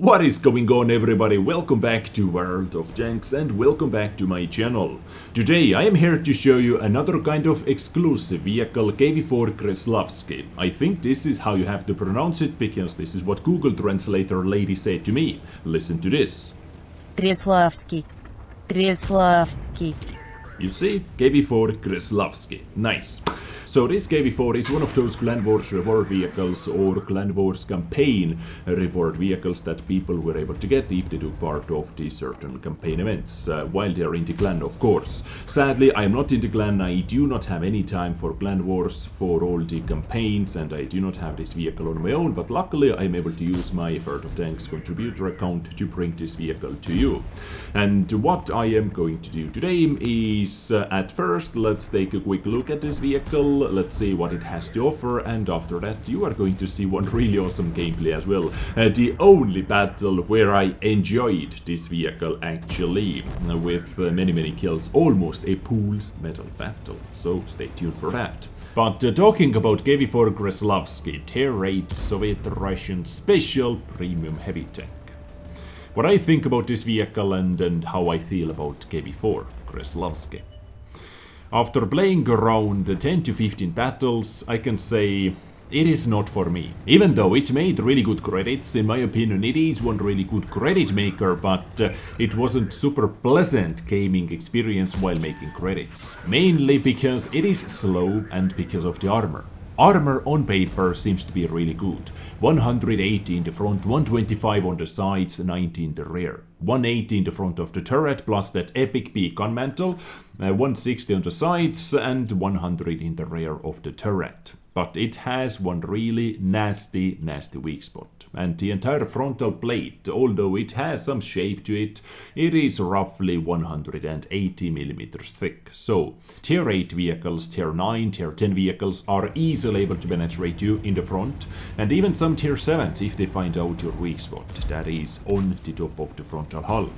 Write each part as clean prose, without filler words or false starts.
What is going on, everybody? Welcome back to World of Tanks and welcome back to my channel. Today I am here to show you another kind of exclusive vehicle, KV-4 Kreslavskiy. I think this is how you have to pronounce it because this is what Google Translator lady said to me. Listen to this. Kreslavskiy. Kreslavskiy. You see, KV-4 Kreslavskiy. Nice. So this KV-4 is one of those Clan Wars reward vehicles or Clan Wars campaign reward vehicles that people were able to get if they took part of the certain campaign events, while they are in the clan, of course. Sadly, I am not in the clan, I do not have any time for Clan Wars for all the campaigns, and I do not have this vehicle on my own, but luckily I am able to use my World of Tanks contributor account to bring this vehicle to you. And what I am going to do today is, at first, let's take a quick look at this vehicle. Let's see what it has to offer, and after that you are going to see one really awesome gameplay as well. The only battle where I enjoyed this vehicle actually, with many kills, almost a pools medal battle, so stay tuned for that. But talking about KV-4 Kreslavskiy, Tier 8 Soviet-Russian Special Premium Heavy Tank. What I think about this vehicle and how I feel about KV-4 Kreslavskiy. After playing around 10 to 15 battles, I can say it is not for me. Even though it made really good credits, in my opinion it is one really good credit maker, but it wasn't super pleasant gaming experience while making credits. Mainly because it is slow and because of the armor. Armor on paper seems to be really good. 180 in the front, 125 on the sides, 90 in the rear. 180 in the front of the turret plus that epic beacon mantle, 160 on the sides and 100 in the rear of the turret. But it has one really nasty weak spot. And the entire frontal plate, although it has some shape to it, it is roughly 180 millimeters thick. So, Tier 8 vehicles, Tier 9, Tier 10 vehicles are easily able to penetrate you in the front, and even some Tier 7s if they find out your weak spot, that is on the top of the frontal hull.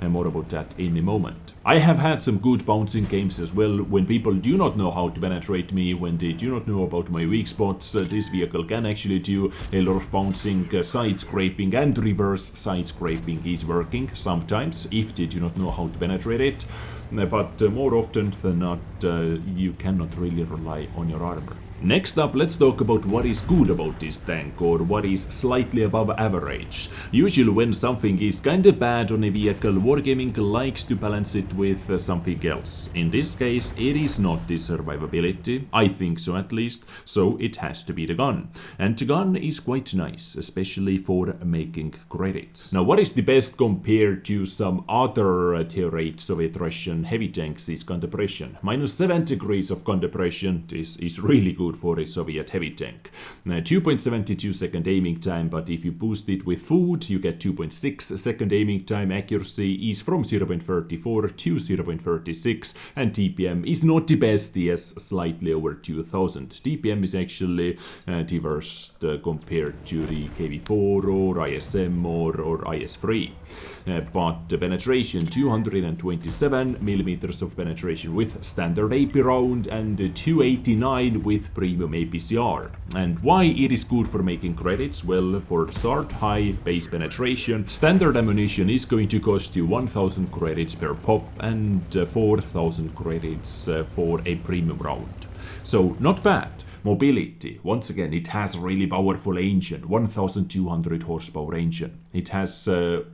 And more about that in a moment. I have had some good bouncing games as well, when people do not know how to penetrate me, when they do not know about my weak spots. This vehicle can actually do a lot of bouncing, side scraping, and reverse side scraping is working sometimes if they do not know how to penetrate it. But more often than not, you cannot really rely on your armor. Next up, let's talk about what is good about this tank, or what is slightly above average. Usually when something is kinda bad on a vehicle, Wargaming likes to balance it with something else. In this case, it is not the survivability, I think so at least, so it has to be the gun. And the gun is quite nice, especially for making credits. Now, what is the best compared to some other Tier 8 Soviet-Russian heavy tanks is gun depression. -7 degrees of gun depression, this is really good for a Soviet heavy tank. 2.72 second aiming time, but if you boost it with food, you get 2.6 second aiming time. Accuracy is from 0.34 to 0.36, and DPM is not the best, yes, slightly over 2000. DPM is actually the worst compared to the KV-4 or ISM or IS-3. But the penetration, 227 millimeters of penetration with standard AP round and 289 with premium APCR. And why it is good for making credits? Well, for start, high base penetration. Standard ammunition is going to cost you 1000 credits per pop and 4000 credits for a premium round. So not bad. Mobility, once again, it has a really powerful engine, 1200 horsepower engine. It has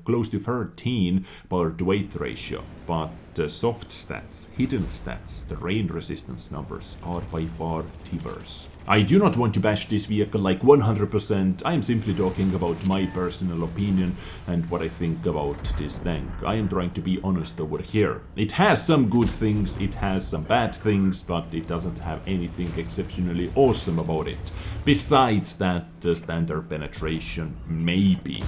close to 13 power to weight ratio, but soft stats, hidden stats, the rain resistance numbers are by far the worst. I do not want to bash this vehicle like 100%, I am simply talking about my personal opinion and what I think about this tank. I am trying to be honest over here. It has some good things, it has some bad things, but it doesn't have anything exceptionally awesome about it. Besides that, standard penetration, maybe.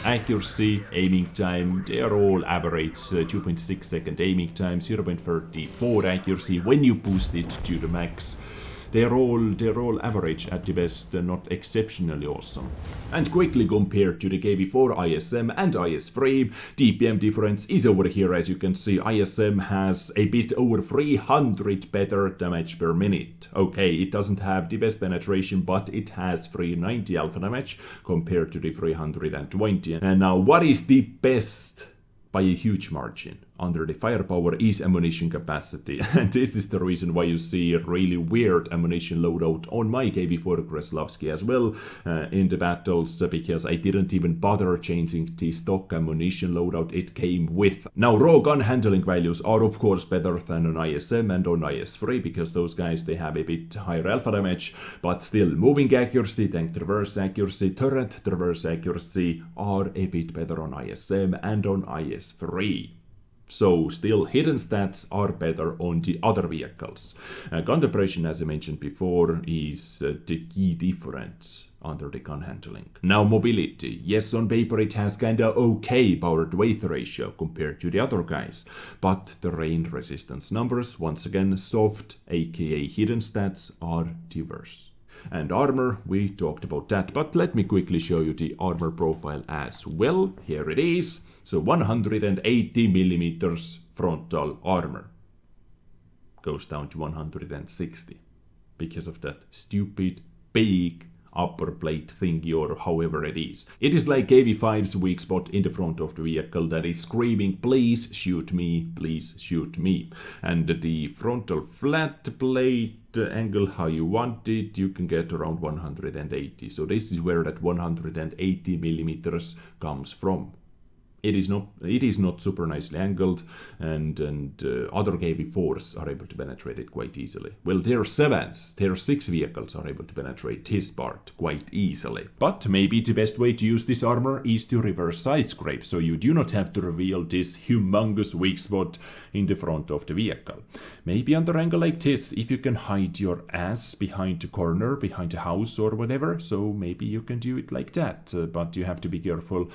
Accuracy, aiming time, they are all average, 2.6 second aiming time, 0.34 accuracy when you boost it to the max. they're all average at the best, not exceptionally awesome. And quickly compared to the KV-4 ISM and IS-3, DPM difference is over here. As you can see, ISM has a bit over 300 better damage per minute. Okay, it doesn't have the best penetration, but it has 390 alpha damage compared to the 320. And now, what is the best by a huge margin under the firepower is ammunition capacity, and this is the reason why you see a really weird ammunition loadout on my KV-4 Kreslavskiy as well in the battles, because I didn't even bother changing the stock ammunition loadout it came with. Now, raw gun handling values are of course better than on ISM and on IS-3, because those guys, they have a bit higher alpha damage, but still moving accuracy, tank traverse accuracy, turret traverse accuracy are a bit better on ISM and on IS-3. So still, hidden stats are better on the other vehicles. Gun depression, as I mentioned before, is the key difference under the gun handling. Now, mobility. Yes, on paper it has kinda okay power to weight ratio compared to the other guys, but the rain resistance numbers, once again soft, aka hidden stats, are diverse. And armor, we talked about that, but let me quickly show you the armor profile as well. Here it is. So 180 millimeters frontal armor goes down to 160 because of that stupid big upper plate thingy, or however it is. It is like KV-5's weak spot in the front of the vehicle that is screaming, please shoot me, please shoot me. And the frontal flat plate angle, how you want it, you can get around 180. So this is where that 180 millimeters comes from. It is not super nicely angled, and other KV-4s are able to penetrate it quite easily. Well, Tier 7s, Tier 6 vehicles are able to penetrate this part quite easily. But maybe the best way to use this armor is to reverse side scrape, so you do not have to reveal this humongous weak spot in the front of the vehicle. Maybe under angle like this, if you can hide your ass behind a corner, behind a house or whatever, so maybe you can do it like that. But you have to be careful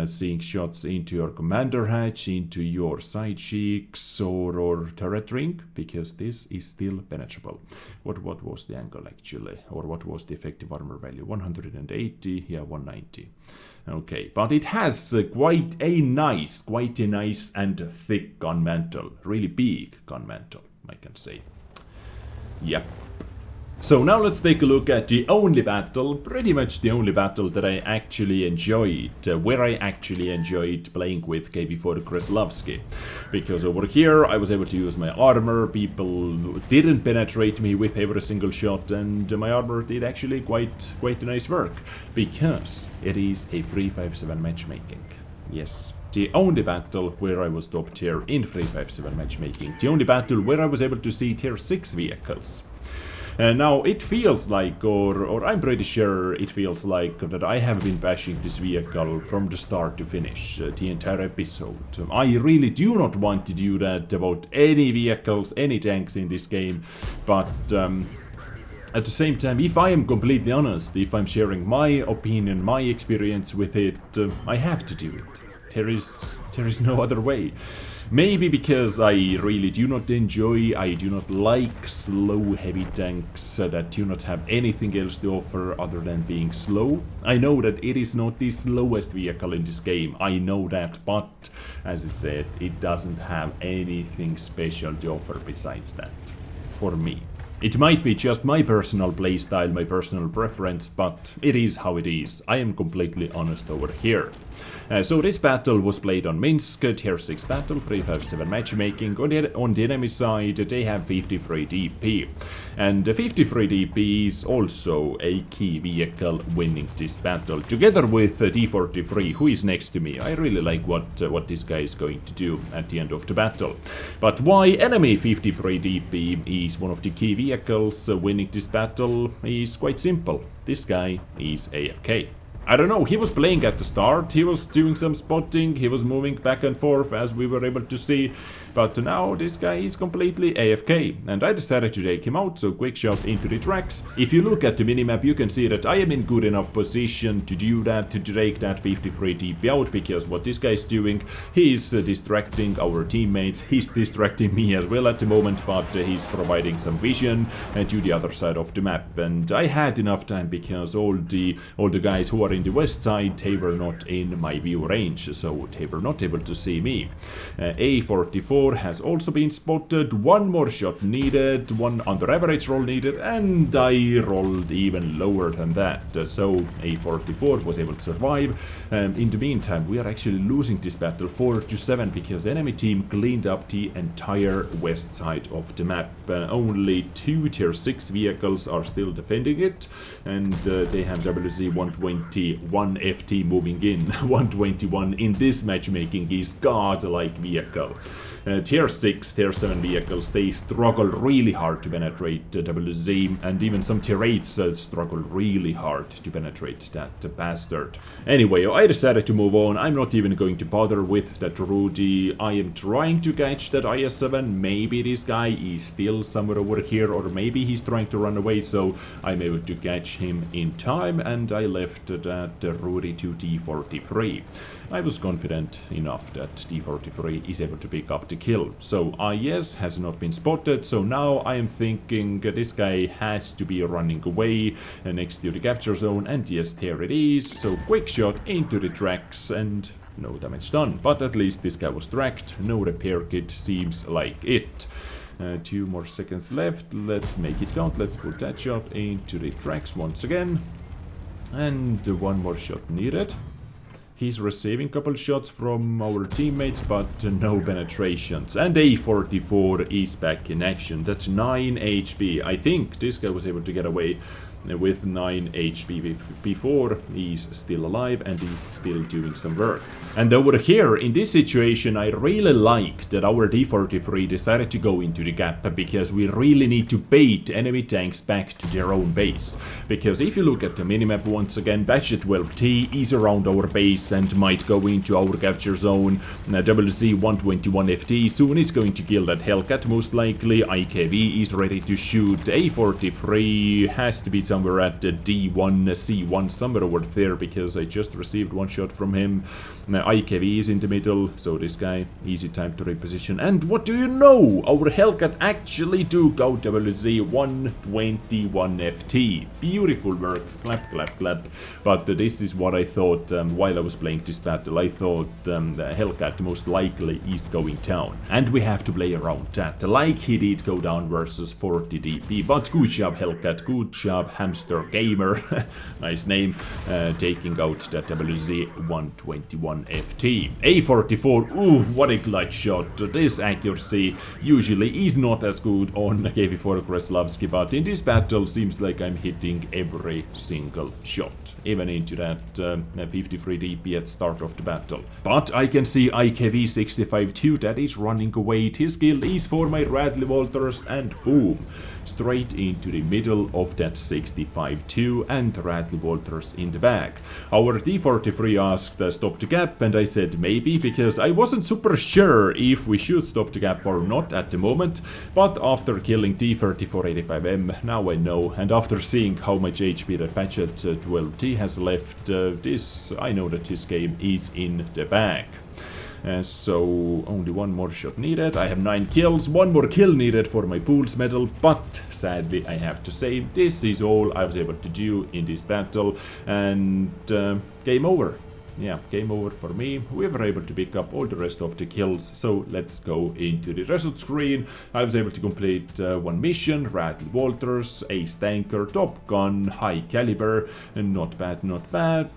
seeing shots into your commander hatch, into your side cheeks or turret ring, because this is still penetrable. What was the angle actually, or what was the effective armor value? 180, yeah, 190. Okay, but it has quite a nice and thick gun mantle, really big gun mantle, I can say. Yep. So now let's take a look at the only battle, pretty much the only battle that I actually enjoyed, where I actually enjoyed playing with KV-4 Kreslavskiy. Because over here I was able to use my armor, people didn't penetrate me with every single shot, and my armor did actually quite nice work, because it is a 357 matchmaking. Yes. The only battle where I was top tier in 357 matchmaking, the only battle where I was able to see tier 6 vehicles. Now it feels like, or I'm pretty sure it feels like, that I have been bashing this vehicle from the start to finish, the entire episode. I really do not want to do that about any vehicles, any tanks in this game, but at the same time, if I am completely honest, if I'm sharing my opinion, my experience with it, I have to do it. There is no other way. Maybe because I really do not enjoy, I do not like slow heavy tanks that do not have anything else to offer other than being slow. I know that it is not the slowest vehicle in this game, I know that, but as I said, it doesn't have anything special to offer besides that, for me. It might be just my personal playstyle, my personal preference, but it is how it is. I am completely honest over here. So this battle was played on Minsk, tier 6 battle, 357 matchmaking. On the enemy side, they have 53 DP. And 53 DP is also a key vehicle winning this battle, together with D43, who is next to me. I really like what this guy is going to do at the end of the battle. But why enemy 53 DP is one of the key vehicles winning this battle is quite simple. This guy is AFK. I don't know, he was playing at the start, he was doing some spotting, he was moving back and forth as we were able to see, but now this guy is completely AFK, and I decided to take him out, so quick shot into the tracks. If you look at the minimap, you can see that I am in good enough position to do that, to take that 53 TP out, because what this guy is doing, he's distracting our teammates, he's distracting me as well at the moment, but he's providing some vision to the other side of the map, and I had enough time because all the guys who are in the west side, they were not in my view range, so they were not able to see me. A44 has also been spotted, one more shot needed, one under average roll needed, and I rolled even lower than that, so A44 was able to survive. In the meantime, we are actually losing this battle 4-7 because the enemy team cleaned up the entire west side of the map. Only 2 tier 6 vehicles are still defending it, and they have WZ-121 FT moving in. 121 in this matchmaking is god-like vehicle. Tier 6, Tier 7 vehicles, they struggle really hard to penetrate WZ, and even some Tier 8s struggle really hard to penetrate that bastard. Anyway, I decided to move on. I'm not even going to bother with that Rudy. I am trying to catch that IS-7. Maybe this guy is still somewhere over here, or maybe he's trying to run away, so I'm able to catch him in time, and I left that Rudy to T-43. I was confident enough that T-43 is able to pick up the kill. So IS has not been spotted, so now I am thinking this guy has to be running away next to the capture zone, and yes, there it is. So quick shot into the tracks and no damage done, but at least this guy was tracked. No repair kit seems like it. 2 more seconds left, let's make it count. Let's put that shot into the tracks once again, and one more shot needed. He's receiving a couple shots from our teammates, but no penetrations. And A44 is back in action. That's 9 HP. I think this guy was able to get away with 9 HP before. He's still alive and he's still doing some work. And over here, in this situation, I really like that our D43 decided to go into the gap, because we really need to bait enemy tanks back to their own base. Because if you look at the minimap once again, Batchet 12T is around our base and might go into our capture zone. WZ-121FT soon is going to kill that Hellcat most likely. IKV is ready to shoot. A43 has to be somewhere at D1, C1, somewhere over there, because I just received one shot from him. IKV is in the middle, so this guy, easy time to reposition. And what do you know? Our Hellcat actually took out WZ-121FT. Beautiful work. Clap, clap, clap. But this is what I thought while I was playing this battle. I thought the Hellcat most likely is going down. And we have to play around that, like he did go down versus 40 DP. But good job, Hellcat. Good job, Hamster Gamer. Nice name. Taking out that WZ-121FT. A44. Ooh, what a clutch shot. This accuracy usually is not as good on KV-4 Kreslavskiy, but in this battle seems like I'm hitting every single shot, even into that 53 DP at start of the battle. But I can see IKV-65 too, that is running away. His kill is for my Radley Walters, and boom, straight into the middle of that 65-2, and Radley Walters in the back. Our D43 asked stop the gap, and I said maybe, because I wasn't super sure if we should stop the gap or not at the moment, but after killing D3485M, now I know, and after seeing how much HP that Batchet 12T has left, I know that this game is in the bag. So only one more shot needed. I have 9 kills, one more kill needed for my Pools medal, but sadly I have to say this is all I was able to do in this battle, and game over. Yeah, game over for me. We were able to pick up all the rest of the kills, so let's go into the result screen. I was able to complete one mission, Radley Walters, Ace Tanker, Top Gun, High Caliber, and not bad, not bad.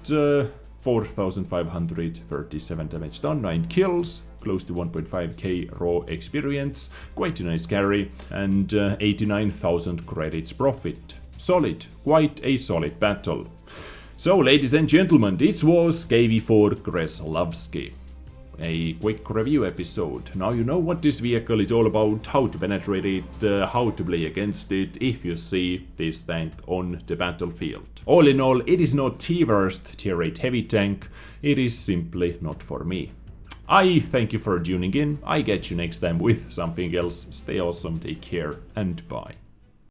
4,537 damage done, 9 kills, close to 1.5k raw experience, quite a nice carry, and 89,000 credits profit. Solid, quite a solid battle. So, ladies and gentlemen, this was KV-4 Kreslavskiy. A quick review episode. Now you know what this vehicle is all about, how to penetrate it, how to play against it if you see this tank on the battlefield. All in all, it is not the worst tier 8 heavy tank, it is simply not for me. I thank you for tuning in. I get you next time with something else. Stay awesome, take care, and bye.